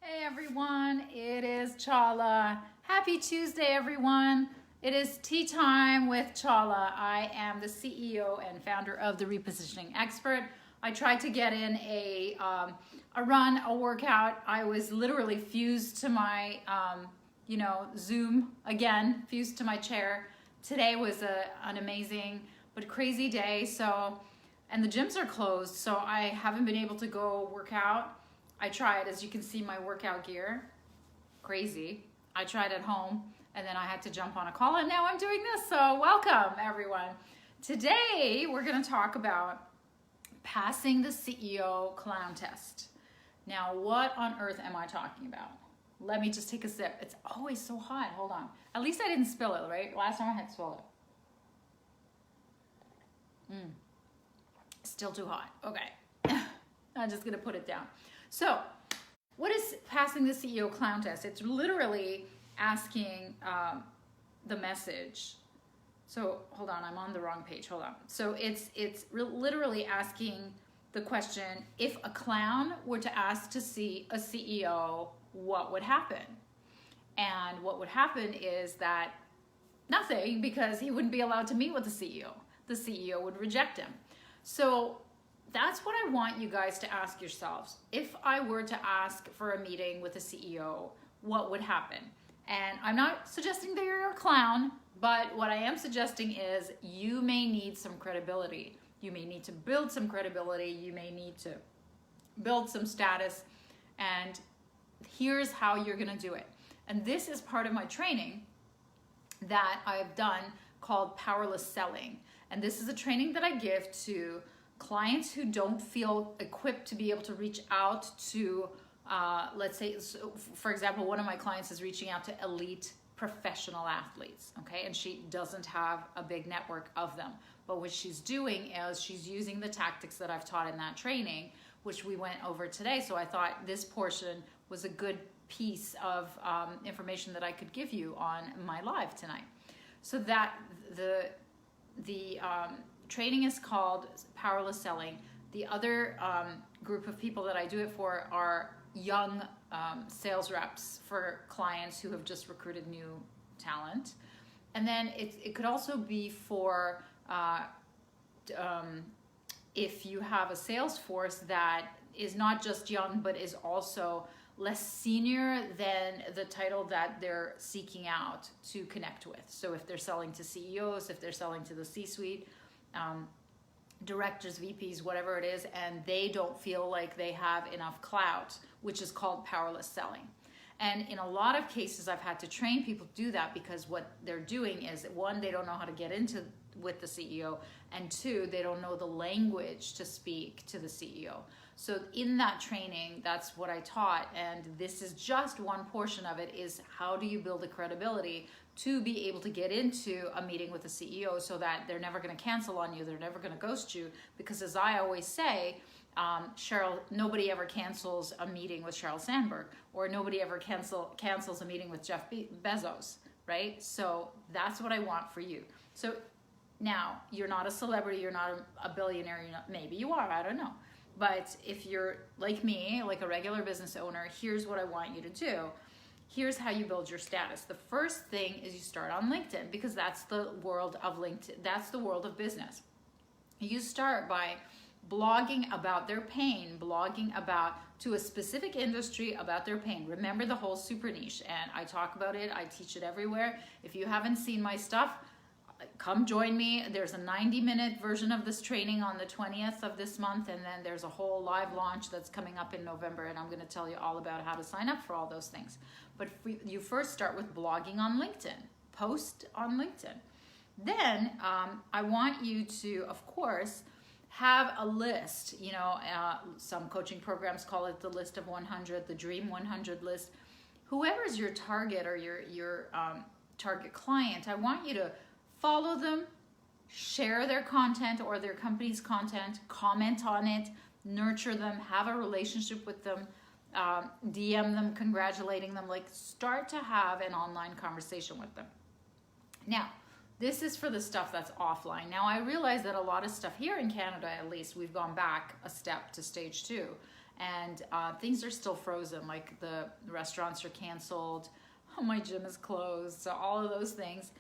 Hey everyone, it is Chala. Happy Tuesday everyone. It is Tea Time with Chala. I am the CEO and founder of The Repositioning Expert. I tried to get in a run, a workout. I was literally fused to my Zoom again, fused to my chair. Today was an amazing but crazy day. And the gyms are closed, so I haven't been able to go work out. I tried, as you can see, my workout gear, crazy. I tried at home, and then I had to jump on a call, and now I'm doing this, so welcome, everyone. Today, we're gonna talk about passing the CEO clown test. Now, what on earth am I talking about? Let me just take a sip. It's always so hot, hold on. At least I didn't spill it, right? Last time I had to spill it. Still too hot, okay. I'm just gonna put it down. So, what is passing the CEO clown test? It's literally asking the message. So, hold on, I'm on the wrong page, hold on. So, it's literally asking the question, if a clown were to ask to see a CEO, what would happen? And what would happen is that nothing, because he wouldn't be allowed to meet with the CEO. The CEO would reject him. So, that's what I want you guys to ask yourselves. If I were to ask for a meeting with a CEO, what would happen? And I'm not suggesting that you're a clown, but what I am suggesting is you may need some credibility. You may need to build some credibility. You may need to build some status. And here's how you're gonna do it. And this is part of my training that I've done called Powerless Selling. And this is a training that I give to clients who don't feel equipped to be able to reach out to, let's say, so for example, one of my clients is reaching out to elite professional athletes, okay? And she doesn't have a big network of them. But what she's doing is she's using the tactics that I've taught in that training, which we went over today. So I thought this portion was a good piece of information that I could give you on my live tonight. So that the training is called Powerless Selling. The other group of people that I do it for are young sales reps for clients who have just recruited new talent. And then it could also be for if you have a sales force that is not just young, but is also less senior than the title that they're seeking out to connect with. So if they're selling to CEOs, if they're selling to the C-suite, directors, VPs, whatever it is, and they don't feel like they have enough clout, which is called powerless selling. And in a lot of cases, I've had to train people to do that because what they're doing is, one, they don't know how to get into with the CEO, and two, they don't know the language to speak to the CEO. So in that training, that's what I taught, and this is just one portion of it, is how do you build a credibility to be able to get into a meeting with the CEO so that they're never going to cancel on you, they're never going to ghost you, because as I always say, nobody ever cancels a meeting with Sheryl Sandberg, or nobody ever cancels a meeting with Jeff Bezos, right? So that's what I want for you. So now, you're not a celebrity, you're not a billionaire, maybe you are, I don't know. But if you're like me, like a regular business owner, here's what I want you to do. Here's how you build your status. The first thing is you start on LinkedIn, because that's the world of LinkedIn. That's the world of business. You start by blogging about their pain, blogging about to a specific industry about their pain. Remember the whole super niche, and I talk about it. I teach it everywhere. If you haven't seen my stuff, come join me. There's a 90-minute version of this training on the 20th of this month, and then there's a whole live launch that's coming up in November, and I'm going to tell you all about how to sign up for all those things. But you first start with blogging on LinkedIn. Post on LinkedIn. Then I want you to, of course, have a list. Some coaching programs call it the list of 100, the Dream 100 list. Whoever's your target or your target client, I want you to follow them, share their content or their company's content, comment on it, nurture them, have a relationship with them, DM them, congratulating them, like start to have an online conversation with them. Now, this is for the stuff that's offline. Now, I realize that a lot of stuff here in Canada, at least, we've gone back a step to stage 2. and things are still frozen, like the restaurants are canceled, oh, my gym is closed, so all of those things.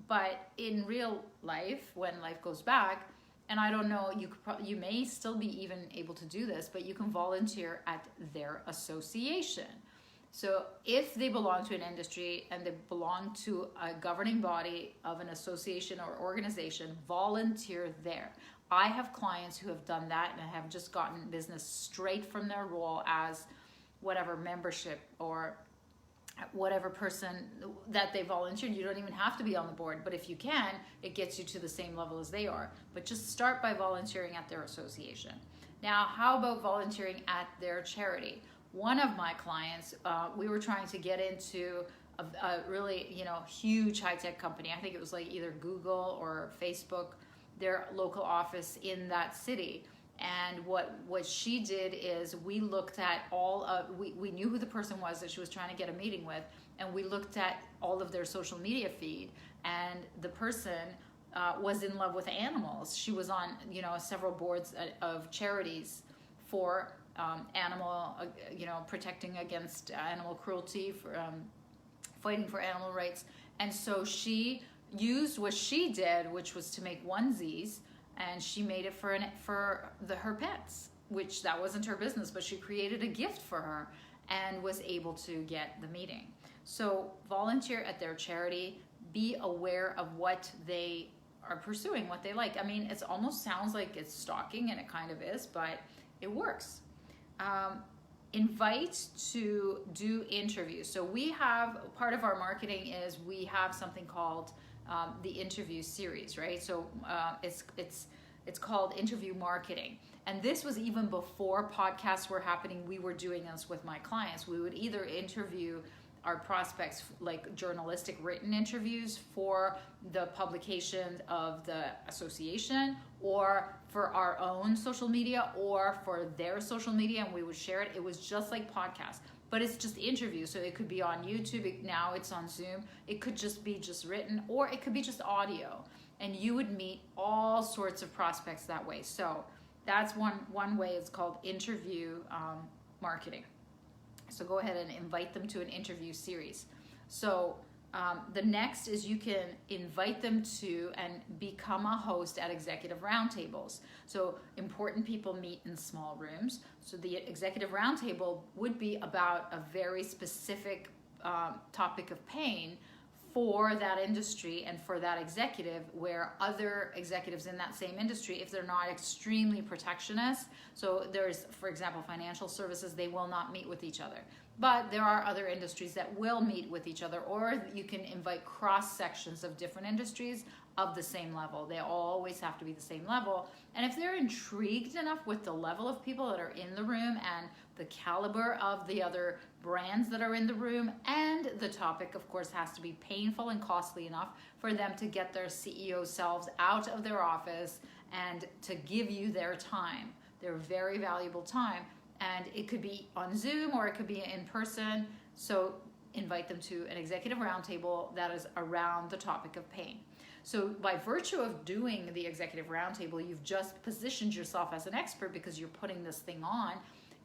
But in real life, when life goes back, and I don't know, you may still be even able to do this, but you can volunteer at their association. So if they belong to an industry and they belong to a governing body of an association or organization, volunteer there. I have clients who have done that and have just gotten business straight from their role as whatever membership or whatever person that they volunteered. You don't even have to be on the board, but if you can, it gets you to the same level as they are. But just start by volunteering at their association. Now, how about volunteering at their charity? One of my clients, we were trying to get into a really, huge high-tech company. I think it was like either Google or Facebook, their local office in that city. And what she did is we looked at we knew who the person was that she was trying to get a meeting with, and we looked at all of their social media feed, and the person was in love with animals. She was on, several boards of charities for animal, protecting against animal cruelty, for fighting for animal rights. And so she used what she did, which was to make onesies, and she made it for her pets, which that wasn't her business, but she created a gift for her and was able to get the meeting. So volunteer at their charity, be aware of what they are pursuing, what they like. I mean, it almost sounds like it's stalking, and it kind of is, but it works. Invite to do interviews. So we have, part of our marketing is we have something called the interview series, right? So it's called interview marketing. And this was even before podcasts were happening. We were doing this with my clients. We would either interview our prospects, like journalistic written interviews for the publication of the association, or for our own social media, or for their social media, and we would share it. It was just like podcasts, but it's just interviews. So it could be on YouTube, now it's on Zoom. It could just be written, or it could be just audio. And you would meet all sorts of prospects that way. So that's one way. It's called interview marketing. So go ahead and invite them to an interview series. So the next is you can invite them to and become a host at executive roundtables. So important people meet in small rooms. So the executive roundtable would be about a very specific topic of pain for that industry and for that executive, where other executives in that same industry, if they're not extremely protectionist, so there's, for example, financial services, they will not meet with each other. But there are other industries that will meet with each other, or you can invite cross sections of different industries of the same level. They always have to be the same level. And if they're intrigued enough with the level of people that are in the room and the caliber of the other brands that are in the room, and the topic, of course, has to be painful and costly enough for them to get their CEO selves out of their office and to give you their time, their very valuable time. And it could be on Zoom or it could be in person. So invite them to an executive roundtable that is around the topic of pain. So by virtue of doing the executive roundtable, you've just positioned yourself as an expert because you're putting this thing on.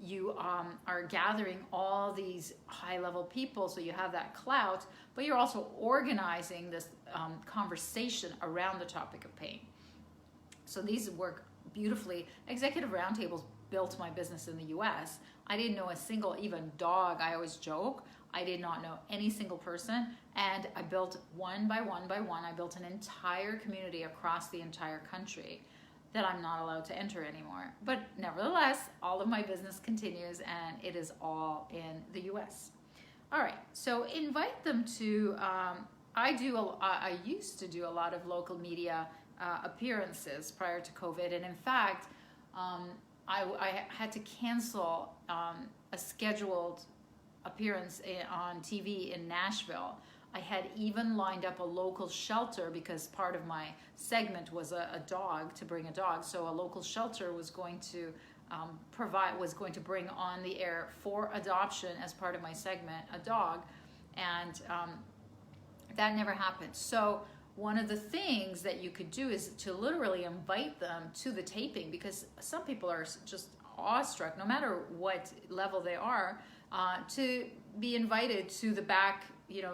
You are gathering all these high-level people, so you have that clout, but you're also organizing this conversation around the topic of pain. So these work beautifully. Executive roundtables built my business in the US. I didn't know a single, even dog, I always joke, I did not know any single person, and I built one by one by one, I built an entire community across the entire country that I'm not allowed to enter anymore. But nevertheless, all of my business continues, and it is all in the US. All right, so invite them to, I used to do a lot of local media appearances prior to COVID, and in fact, I had to cancel a scheduled appearance on TV in Nashville. I had even lined up a local shelter because part of my segment was a dog, to bring a dog. So a local shelter was going to bring on the air for adoption as part of my segment, a dog. And that never happened. So one of the things that you could do is to literally invite them to the taping, because some people are just awestruck, no matter what level they are, to be invited to the back,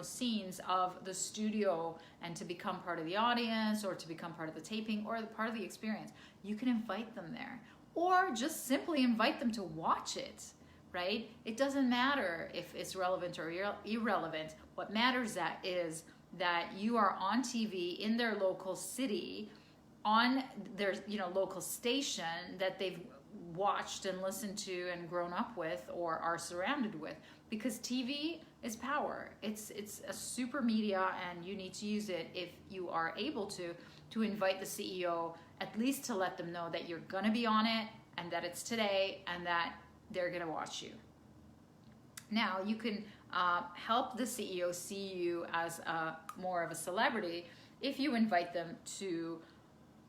scenes of the studio and to become part of the audience or to become part of the taping or part of the experience. You can invite them there, or just simply invite them to watch it, right? It doesn't matter if it's relevant or irrelevant. What matters is that you are on TV in their local city, on their local station that they've watched and listened to and grown up with or are surrounded with, because TV is power. It's a super media, and you need to use it if you are able to invite the CEO, at least to let them know that you're going to be on it and that it's today and that they're going to watch you. Now you can help the CEO see you as more of a celebrity if you invite them to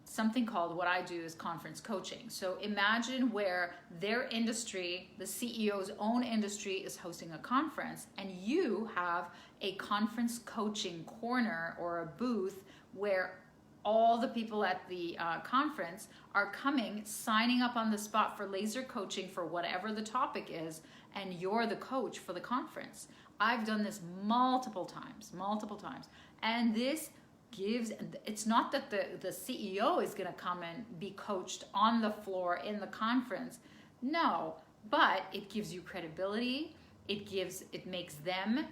something called, what I do is conference coaching. So imagine where their industry, the CEO's own industry, is hosting a conference, and you have a conference coaching corner or a booth where all the people at the conference are coming, signing up on the spot for laser coaching for whatever the topic is, and you're the coach for the conference. I've done this multiple times, and this it's not that the CEO is going to come and be coached on the floor in the conference. No, but it gives you credibility. It makes them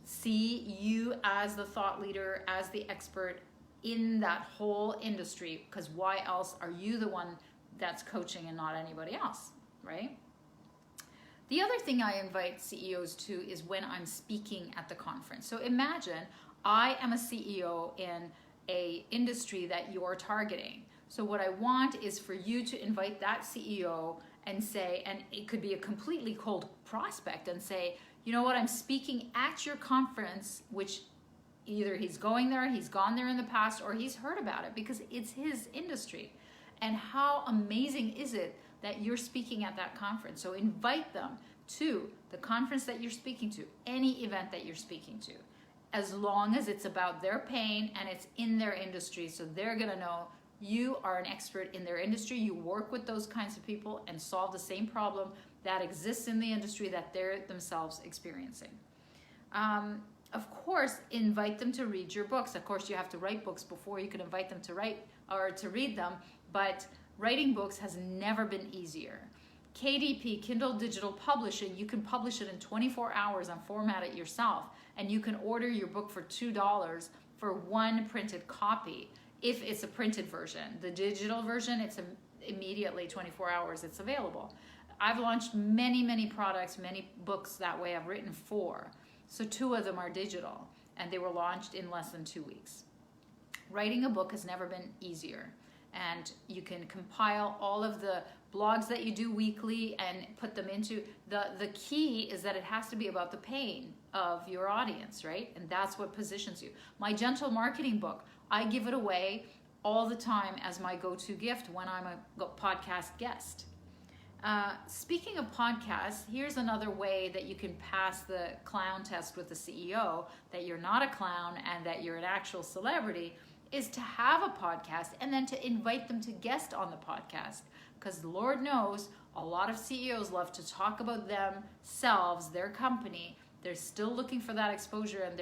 see you as the thought leader, as the expert in that whole industry, because why else are you the one that's coaching and not anybody else, right? The other thing I invite CEOs to is when I'm speaking at the conference. So imagine I am a CEO in a industry that you're targeting. So what I want is for you to invite that CEO and say, and it could be a completely cold prospect, and say, you know what, I'm speaking at your conference, which either he's going there, he's gone there in the past, or he's heard about it because it's his industry. And how amazing is it that you're speaking at that conference? So invite them to the conference that you're speaking to, any event that you're speaking to, as long as it's about their pain and it's in their industry. So they're gonna know you are an expert in their industry. You work with those kinds of people and solve the same problem that exists in the industry that they're themselves experiencing. Of course, invite them to read your books. Of course, you have to write books before you can invite them to write or to read them, but writing books has never been easier. KDP, Kindle Digital Publishing, you can publish it in 24 hours and format it yourself, and you can order your book for $2 for one printed copy if it's a printed version. The digital version, it's immediately 24 hours it's available. I've launched many products, many books that way. I've written 4. So 2 of them are digital, and they were launched in less than 2 weeks. Writing a book has never been easier, and you can compile all of the blogs that you do weekly and put them into the key is that it has to be about the pain of your audience, right? And that's what positions you. My Gentle Marketing book, I give it away all the time as my go-to gift when I'm a podcast guest. Speaking of podcasts, here's another way that you can pass the clown test with the CEO, that you're not a clown and that you're an actual celebrity, is to have a podcast and then to invite them to guest on the podcast. Because Lord knows, a lot of CEOs love to talk about themselves, their company. They're still looking for that exposure, and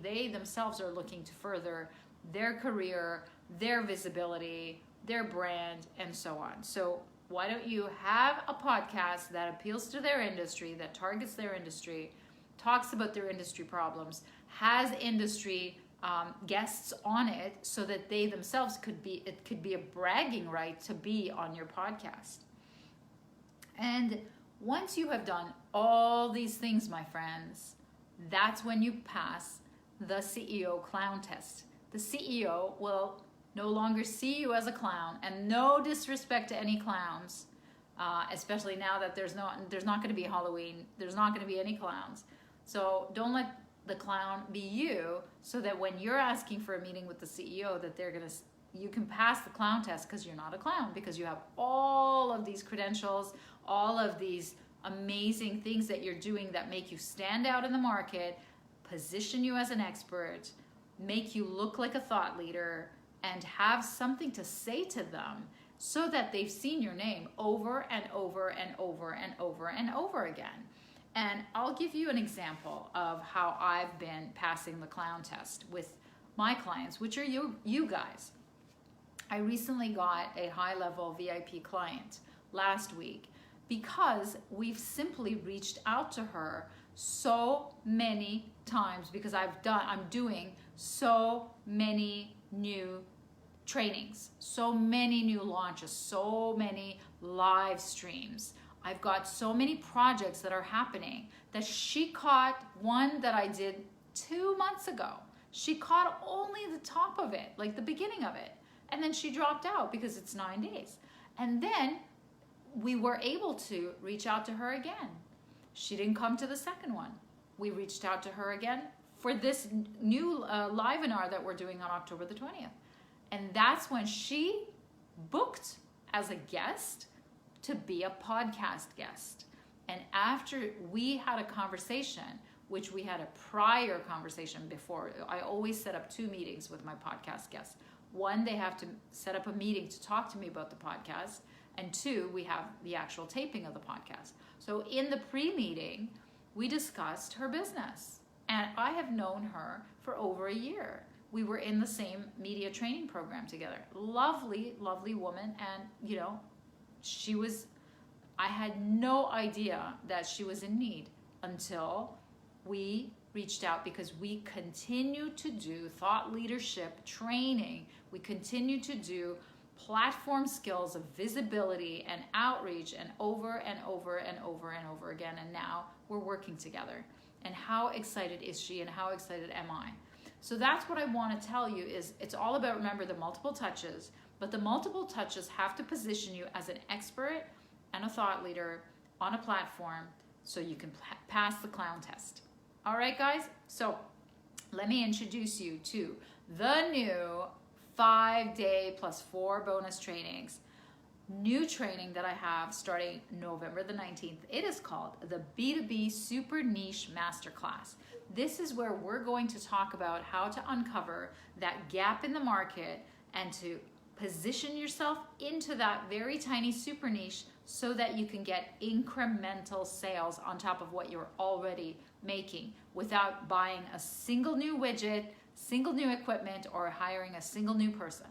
they themselves are looking to further their career, their visibility, their brand, and so on. So why don't you have a podcast that appeals to their industry, that targets their industry, talks about their industry problems, has industry guests on it, so that they themselves could be a bragging right to be on your podcast. And once you have done all these things, my friends, that's when you pass the CEO clown test. The CEO will no longer see you as a clown, and no disrespect to any clowns, especially now that there's not going to be Halloween, there's not going to be any clowns. So don't let the clown be you, so that when you're asking for a meeting with the CEO, that you can pass the clown test, because you're not a clown, because you have all of these credentials, all of these amazing things that you're doing that make you stand out in the market, position you as an expert, make you look like a thought leader, and have something to say to them so that they've seen your name over and over and over and over and over again. And I'll give you an example of how I've been passing the clown test with my clients, which are you guys. I recently got a high-level VIP client last week because we've simply reached out to her so many times because I'm doing so many new trainings, so many new launches, so many live streams. I've got so many projects that are happening that she caught one that I did 2 months ago. She caught only the top of it, like the beginning of it. And then she dropped out because it's 9 days. And then we were able to reach out to her again. She didn't come to the second one. We reached out to her again for this new live-webinar that we're doing on October the 20th. And that's when she booked as a guest to be a podcast guest. And after we had a conversation, which we had a prior conversation before, I always set up 2 meetings with my podcast guests. 1, they have to set up a meeting to talk to me about the podcast. And 2, we have the actual taping of the podcast. So in the pre-meeting, we discussed her business. And I have known her for over a year. We were in the same media training program together. Lovely, lovely woman. And, I had no idea that she was in need until we reached out, because we continue to do thought leadership training. We continue to do platform skills of visibility and outreach, and over and over and over and over again. And now we're working together. And how excited is she, and how excited am I? So that's what I want to tell you is it's all about, remember, the multiple touches, but the multiple touches have to position you as an expert and a thought leader on a platform so you can pass the clown test. All right, guys? So let me introduce you to the new 5-day plus 4 bonus trainings. New training that I have starting November the 19th. It is called the B2B Super Niche Masterclass. This is where we're going to talk about how to uncover that gap in the market and to position yourself into that very tiny super niche so that you can get incremental sales on top of what you're already making without buying a single new widget, single new equipment, or hiring a single new person.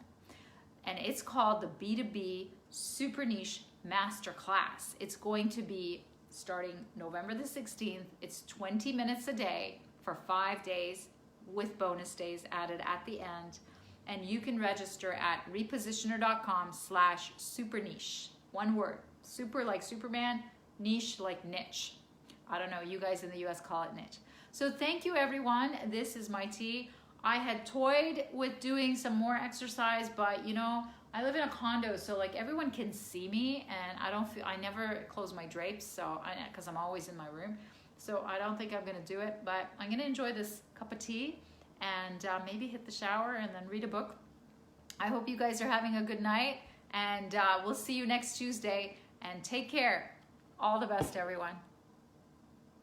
And it's called the B2B Super Niche Masterclass. It's going to be starting November the 16th. It's 20 minutes a day for 5 days with bonus days added at the end. And you can register at repositioner.com/superniche. One word. Super like Superman, niche like niche. I don't know, you guys in the US call it niche. So thank you, everyone. This is my tea. I had toyed with doing some more exercise, but I live in a condo, so like everyone can see me, and I never close my drapes, so because I'm always in my room. So I don't think I'm gonna do it, but I'm gonna enjoy this cup of tea and maybe hit the shower and then read a book. I hope you guys are having a good night, and we'll see you next Tuesday, and take care. All the best, everyone.